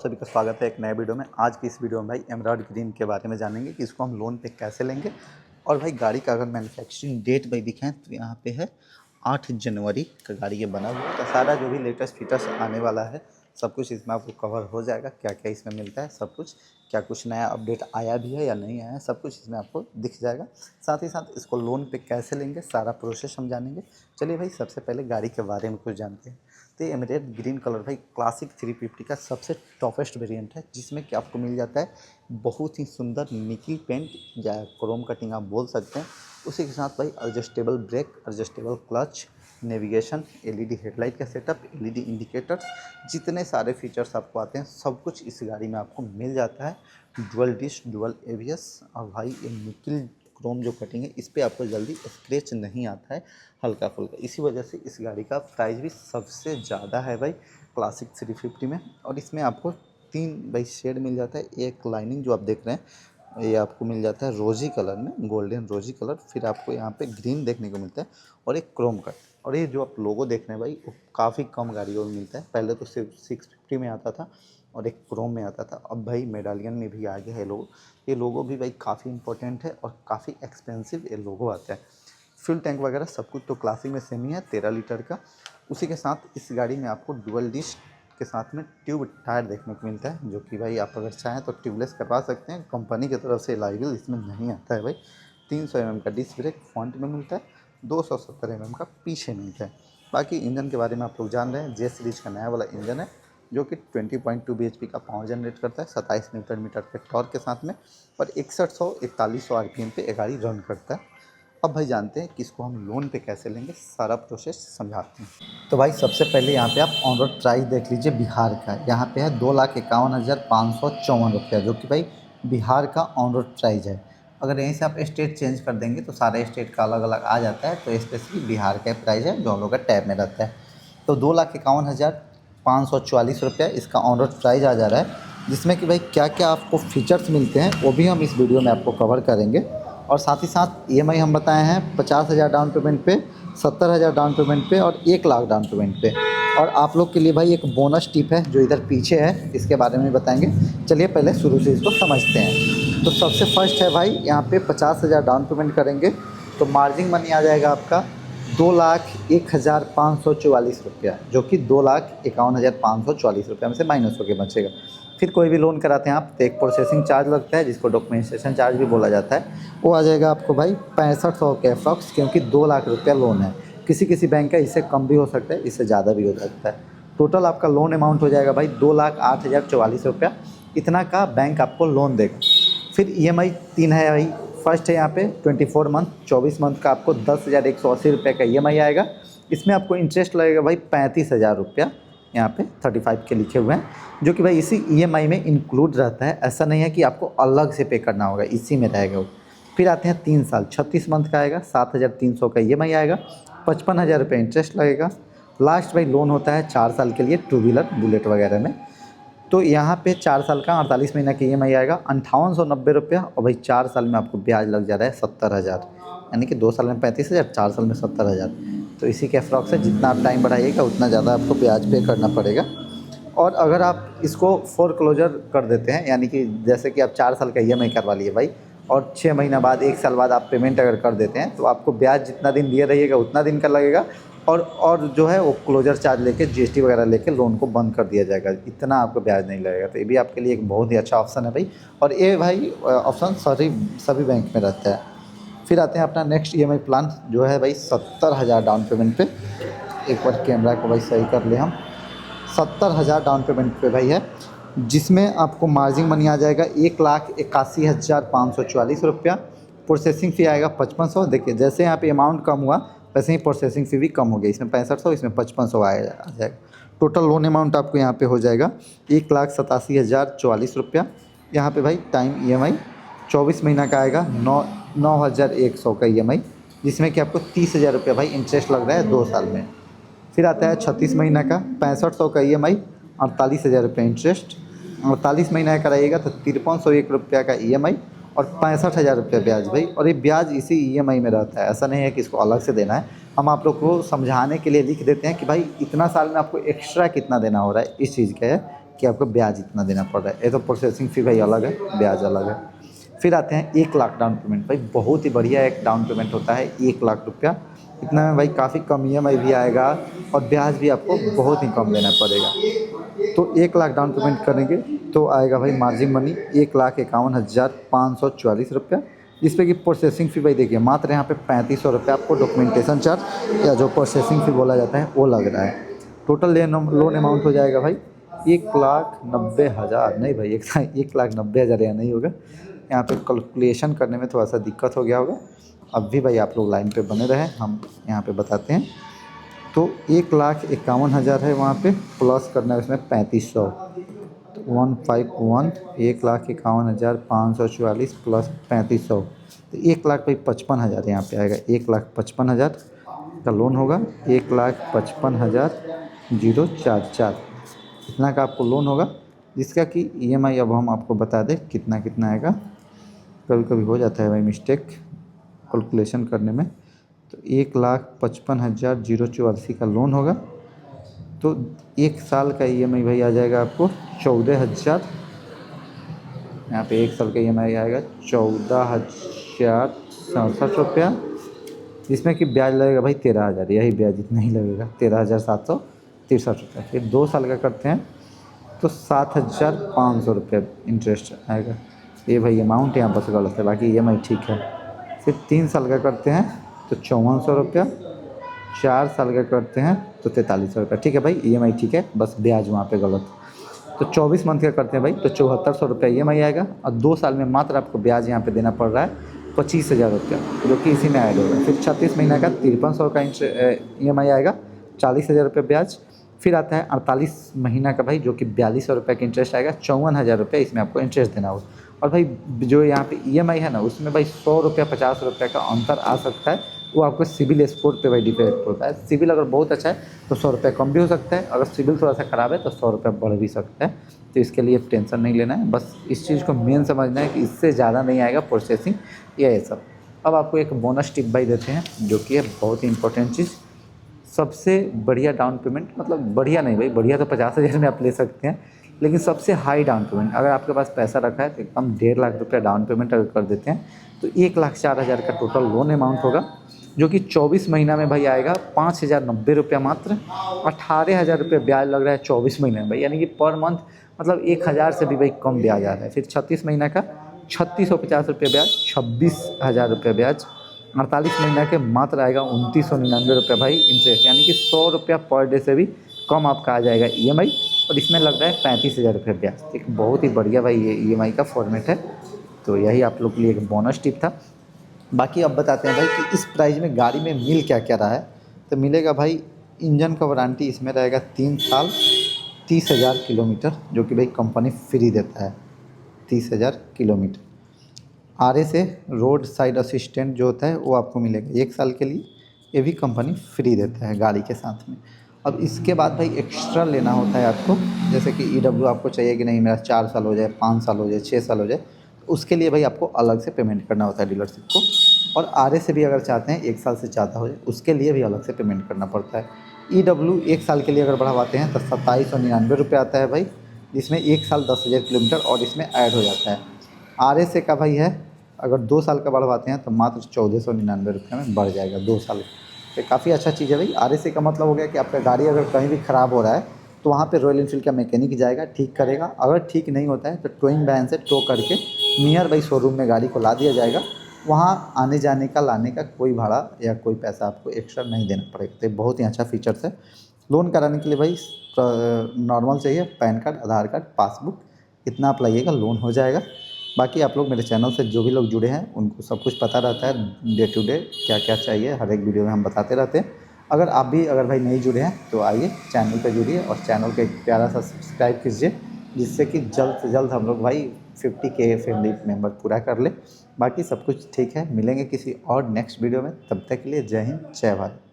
सभी का स्वागत है एक नए वीडियो में। आज की इस वीडियो में भाई एमराल्ड ग्रीन के बारे में जानेंगे कि इसको हम लोन पे कैसे लेंगे। और भाई गाड़ी का अगर मैन्युफैक्चरिंग डेट भाई दिखाएं तो यहाँ पे है 8 जनवरी का गाड़ी ये बना हुआ है। तो सारा जो भी लेटेस्ट फीचर्स आने वाला है सब कुछ इसमें आपको कवर हो जाएगा। क्या क्या इसमें मिलता है सब कुछ, क्या कुछ नया अपडेट आया भी है या नहीं आया है, सब कुछ इसमें आपको दिख जाएगा। साथ ही साथ इसको लोन पे कैसे लेंगे सारा प्रोसेस हम जानेंगे। चलिए भाई सबसे पहले गाड़ी के बारे में कुछ जानते हैं। तो ये एमराल्ड ग्रीन कलर भाई क्लासिक 350 का सबसे टॉपेस्ट वेरिएंट है, जिसमें कि आपको मिल जाता है बहुत ही सुंदर निकिल पेंट या क्रोम कटिंग आप बोल सकते हैं। उसी के साथ भाई adjustable brake, adjustable clutch, navigation, LED headlight का सेटअप, एलईडी इंडिकेटर्स, जितने सारे फीचर्स आपको आते हैं सब कुछ इस गाड़ी में आपको मिल जाता है। डुअल डिस्क, डुअल एबीएस और भाई ये निकिल क्रोम जो कटिंग है इस पर आपको जल्दी स्क्रैच नहीं आता है, हल्का फुल्का। इसी वजह से इस गाड़ी का प्राइस भी सबसे ज़्यादा है भाई क्लासिक 350 में। और इसमें आपको 3 भाई शेड मिल जाता है। एक लाइनिंग जो आप देख रहे हैं ये आपको मिल जाता है रोजी कलर में, गोल्डन रोजी कलर। फिर आपको यहाँ पे ग्रीन देखने को मिलता है और एक क्रोम कट। और ये जो आप लोगो देख रहे हैं भाई वो काफ़ी कम गाड़ियों में मिलता है। पहले तो सिर्फ 650 में आता था और एक क्रोम में आता था, अब भाई मेडालियन में भी आ गया है लोगो। ये लोगो भी भाई काफ़ी इंपॉर्टेंट है और काफ़ी एक्सपेंसिव ये लोगो आता है। फ्यूल टैंक वगैरह सब कुछ तो क्लासिक में सेम ही है, 13 लीटर का। उसी के साथ इस गाड़ी में आपको डुअल डिस्क के साथ में ट्यूब टायर देखने को मिलता है, जो कि भाई आप अगर चाहें तो ट्यूबलेस करवा सकते हैं। कंपनी की तरफ से लाइबल इसमें नहीं आता है भाई। 300 mm का डिस्क ब्रेक फ्रंट में मिलता है, 270 mm का पीछे मिलता है। बाकी इंजन के बारे में आप लोग जान रहे हैं, जे सीरीज का नया वाला इंजन है जो कि 20.2 bhp का पावर जनरेट करता है 27 न्यूटन मीटर के टॉर्क के साथ में, और 6100-4100 आरपीएम पे ये गाड़ी रन करता है। अब भाई जानते हैं कि इसको हम लोन पे कैसे लेंगे, सारा प्रोसेस समझाते हैं। तो भाई सबसे पहले यहाँ पे आप ऑन रोड प्राइस देख लीजिए बिहार का। यहाँ पे है 2,51,554 रुपया, जो कि भाई बिहार का ऑन रोड प्राइस है। अगर यहीं से आप स्टेट चेंज कर देंगे तो सारे स्टेट का अलग अलग आ जाता है, तो स्पेशली बिहार का प्राइस है जो हम लोग का टैब में रहता है। तो 2,51,544 रुपया इसका ऑन रोड प्राइस आ जा रहा है, जिसमें कि भाई क्या क्या आपको फीचर्स मिलते हैं वो भी हम इस वीडियो में आपको कवर करेंगे। और साथ ही साथ ईएमआई हम बताए हैं 50,000 डाउन पेमेंट पे, 70,000 डाउन पेमेंट पे और 1,00,000 डाउन पेमेंट पे। और आप लोग के लिए भाई एक बोनस टिप है जो इधर पीछे है, इसके बारे में बताएंगे। चलिए पहले शुरू से इसको समझते हैं। तो सबसे फर्स्ट है भाई यहाँ पे 50,000 डाउन पेमेंट करेंगे तो मार्जिन मनी आ जाएगा आपका 2,01,544 रुपया, जो कि 2,51,544 रुपया में से माइनस होकर बचेगा। फिर कोई भी लोन कराते हैं आप तो एक प्रोसेसिंग चार्ज लगता है, जिसको डॉक्यूमेंटेशन चार्ज भी बोला जाता है। वो आ जाएगा आपको भाई 6500 के अप्रॉक्स, क्योंकि 2,00,000 रुपया लोन है। किसी किसी बैंक का इससे कम भी हो सकता है, इससे ज़्यादा भी हो सकता है। टोटल आपका लोन अमाउंट हो जाएगा भाई 2,08,044 रुपया। इतना का बैंक आपको लोन देगा। फिर ईएमआई 3 है भाई। फर्स्ट है यहाँ पे 24 मंथ, 24 मंथ का आपको 10,180 रुपये का ईएमआई आएगा। इसमें आपको इंटरेस्ट लगेगा भाई 35,000 रुपया, यहाँ पे 35 के लिखे हुए हैं, जो कि भाई इसी ईएमआई में इंक्लूड रहता है। ऐसा नहीं है कि आपको अलग से पे करना होगा, इसी में रहेगा वो। फिर आते हैं 3 साल, 36 मंथ का आएगा, 7,300 का ईएमआई आएगा, 55,000 रुपये इंटरेस्ट लगेगा। लास्ट भाई लोन होता है 4 साल के लिए, टू व्हीलर बुलेट वगैरह में। तो यहाँ पे 4 साल का 48 महीना की ईएमआई आएगा 5890 रुपया। और भाई 4 साल में आपको ब्याज लग जा रहा है 70,000, यानी कि 2 साल में 35,000, 4 साल में 70,000। तो इसी के अप्रॉक्स है, जितना आप टाइम बढ़ाइएगा उतना ज़्यादा आपको ब्याज पे करना पड़ेगा। और अगर आप इसको फोरक्लोजर कर देते हैं, यानी कि जैसे कि आप 4 साल का ईएमआई करवा लिए भाई और 6 महीना बाद, 1 साल बाद आप पेमेंट अगर कर देते हैं, तो आपको ब्याज जितना दिन दिए रहिएगा उतना दिन का लगेगा। और जो है वो क्लोजर चार्ज लेके, जीएसटी वगैरह लेके लोन को बंद कर दिया जाएगा, इतना आपको ब्याज नहीं लगेगा। तो ये भी आपके लिए एक बहुत ही अच्छा ऑप्शन है भाई। और ये भाई ऑप्शन सभी बैंक में रहता है। फिर आते हैं अपना नेक्स्ट ईएमआई प्लान, जो है भाई 70,000 डाउन पेमेंट पे। एक बार कैमरा को भाई सही कर ले हम। 70,000 डाउन पेमेंट पे भाई है, जिसमें आपको मार्जिन मनी आ जाएगा 1,81,544 रुपया। प्रोसेसिंग फ़ी आएगा 5500। देखिए जैसे यहाँ पे अमाउंट कम हुआ वैसे ही प्रोसेसिंग फ़ी भी कम हो गई, इसमें 6500, इसमें 5500 आ जाएगा। टोटल लोन अमाउंट आपको यहाँ पे हो जाएगा 1,87,044 रुपया। यहाँ पे भाई टाइम ईएमआई 24 महीना का आएगा, 9,100 का ईएमआई, जिसमें कि आपको 30,000 रुपया भाई इंटरेस्ट लग रहा है 2 साल में। फिर आता है 36 महीना का 6500 का ईएमआई, 48,000 रुपये इंटरेस्ट। 48 महीना कराइएगा तो 5301 रुपया का ईएमआई और 65,000 रुपये ब्याज भाई। और ये ब्याज इसी ईएमआई में रहता है, ऐसा नहीं है कि इसको अलग से देना है। हम आप लोग को समझाने के लिए लिख देते हैं कि भाई इतना साल में आपको एक्स्ट्रा कितना देना हो रहा है, इस चीज़ का है कि आपको ब्याज इतना देना पड़ रहा है। ये तो प्रोसेसिंग फ़ी भाई अलग है, ब्याज अलग है। फिर आते हैं 1 लाख डाउन पेमेंट। भाई बहुत ही बढ़िया एक डाउन पेमेंट होता है 1 लाख रुपया। इतना में भाई काफ़ी कम EMI भी आएगा और ब्याज भी आपको बहुत ही कम देना पड़ेगा। तो 1 लाख डाउन पेमेंट करेंगे तो आएगा भाई मार्जिन मनी 1,51,544 रुपया, जिसपे कि प्रोसेसिंग फ़ी भाई देखिए मात्र यहाँ पे 3500 रुपये आपको डॉक्यूमेंटेशन चार्ज या जो प्रोसेसिंग फ़ी बोला जाता है वो लग रहा है। टोटल लोन अमाउंट हो जाएगा भाई 1,90,000, नहीं भाई 1,90,000 यहाँ नहीं होगा, यहाँ पे कैलकुलेशन करने में थोड़ा सा दिक्कत हो गया होगा। अब भी भाई आप लोग लाइन पे बने रहें, हम यहाँ पे बताते हैं। तो 1,51,000 है वहाँ पे, प्लस करना है उसमें 3500, तो 151 1,51,544 प्लस 3500, तो 1,00,000 भाई 55,000 यहाँ पे आएगा। 1,55,000 का लोन होगा, 1,55,044 इतना का आपको लोन होगा, जिसका कि EMI अब हम आपको बता दें कितना कितना आएगा। कभी कभी हो जाता है भाई मिस्टेक कैलकुलेशन करने में। तो 1,55,084 का लोन होगा, तो 1 साल का EMI भाई आ जाएगा आपको 14,000। यहाँ पे 1 साल का EMI आएगा 14,067 रुपया, जिसमें कि ब्याज लगेगा भाई 13,000, यही ब्याज इतना ही लगेगा 13,763 रुपये। फिर 2 साल का करते हैं तो 7,500 रुपये इंटरेस्ट आएगा। ये भाई अमाउंट यहाँ बस गलत है, बाकी EMI ठीक है। फिर 3 साल का करते हैं तो 5400 रुपया, 4 साल का करते हैं तो 4300 रुपया। ठीक है भाई, EMI ठीक है, बस ब्याज वहाँ पे गलत। तो 24 मंथ का करते हैं भाई तो 7400 रुपया EMI आएगा, और 2 साल में मात्र आपको ब्याज यहाँ पे देना पड़ रहा है 25,000 रुपया, जो कि इसी में ऐड होगा। फिर 36 महीने का 5300 का EMI आएगा, 40,000 रुपये ब्याज। फिर आता है 48 महीना का भाई, जो कि 4200 रुपये का इंटरेस्ट आएगा, 54,000 रुपये इसमें आपको इंटरेस्ट देना होगा। और भाई जो यहाँ पे EMI है ना, उसमें भाई 100 रुपया 50 रुपये का अंतर आ सकता है, वो आपको सिविल स्कोर पे भाई डिपेंड होता है। सिविल अगर बहुत अच्छा है तो 100 रुपये कम भी हो सकता है, अगर सिविल थोड़ा सा ख़राब है तो 100 रुपये बढ़ भी सकता है। तो इसके लिए टेंशन नहीं लेना है, बस इस चीज़ को मेन समझना है कि इससे ज़्यादा नहीं आएगा प्रोसेसिंग ये सब। अब आपको एक बोनस टिप भाई देते हैं, जो कि है बहुत ही इंपॉर्टेंट चीज़। सबसे बढ़िया डाउन पेमेंट, मतलब बढ़िया नहीं भाई, बढ़िया तो 50,000 में आप ले सकते हैं, लेकिन सबसे हाई डाउन पेमेंट अगर आपके पास पैसा रखा है तो एकदम 1.5 लाख रुपया डाउन पेमेंट अगर कर देते हैं तो 1,04,000 का टोटल लोन अमाउंट होगा, जो कि 24 महीना में भाई आएगा 5,090 रुपया मात्र। 18,000 रुपये ब्याज लग रहा है 24 महीने में भाई, यानी कि पर मंथ मतलब 1,000 से भी भाई कम ब्याज आ रहा है। फिर 36 महीना का 3,650 रुपये ब्याज, 26,000 रुपये ब्याज। 48 महीना के मात्र आएगा 2,999 रुपये भाई इंटरेस्ट, यानी कि 100 रुपया पर डे से भी कम आपका आ जाएगा EMI, और इसमें लग रहा है 35,000 रुपये ब्याज। एक बहुत ही बढ़िया भाई ये EMI का फॉर्मेट है। तो यही आप लोग के लिए एक बोनस टिप था। बाकी अब बताते हैं भाई कि इस प्राइस में गाड़ी में मिल क्या क्या रहा है। तो मिलेगा भाई इंजन का वारंटी इसमें रहेगा 3 साल 30,000 किलोमीटर, जो कि भाई कंपनी फ्री देता है 30,000 किलोमीटर। RA से रोड साइड असिस्टेंट जो होता है वो आपको मिलेगा 1 साल के लिए, ये भी कंपनी फ्री देता है गाड़ी के साथ में। अब इसके बाद भाई एक्स्ट्रा लेना होता है आपको, जैसे कि EW आपको चाहिए कि नहीं मेरा 4 साल हो जाए, 5 साल हो जाए, 6 साल हो जाए, तो उसके लिए भाई आपको अलग से पेमेंट करना होता है डीलरशिप को। और RA से भी अगर चाहते हैं 1 साल से ज़्यादा हो जाए, उसके लिए भी अलग से पेमेंट करना पड़ता है। EW 1 साल के लिए अगर बढ़वाते हैं तो 2,799 रुपये आता है भाई, जिसमें 1 साल 10,000 किलोमीटर और इसमें ऐड हो जाता है। RA से का भाई है अगर 2 साल का बढ़वाते हैं तो मात्र 1,499 रुपये में बढ़ जाएगा 2 साल। तो काफ़ी अच्छा चीज़ है भाई। RA का मतलब हो गया कि आपका गाड़ी अगर कहीं भी ख़राब हो रहा है तो वहाँ पे रॉयल एनफील्ड का मैकेनिक जाएगा, ठीक करेगा। अगर ठीक नहीं होता है तो टोइंग वैन से टो करके नियर बाई शोरूम में गाड़ी को ला दिया जाएगा। वहाँ आने जाने का लाने का कोई भाड़ा या कोई पैसा आपको एक्स्ट्रा नहीं देना पड़ेगा। तो बहुत ही अच्छा फीचर्स है। लोन कराने के लिए भाई नॉर्मल चाहिए, पैन कार्ड, आधार कार्ड, पासबुक, इतना आप लाइएगा, लोन हो जाएगा। बाकी आप लोग मेरे चैनल से जो भी लोग जुड़े हैं उनको सब कुछ पता रहता है, डे टू डे क्या क्या चाहिए हर एक वीडियो में हम बताते रहते हैं। अगर भाई नहीं जुड़े हैं तो आइए चैनल पे जुड़िए और चैनल को एक प्यारा सा सब्सक्राइब कीजिए, जिससे कि जल्द से जल्द हम लोग भाई 50K फैमिली मेम्बर पूरा कर ले। बाकी सब कुछ ठीक है, मिलेंगे किसी और नेक्स्ट वीडियो में, तब तक के लिए जय हिंद जय भारत।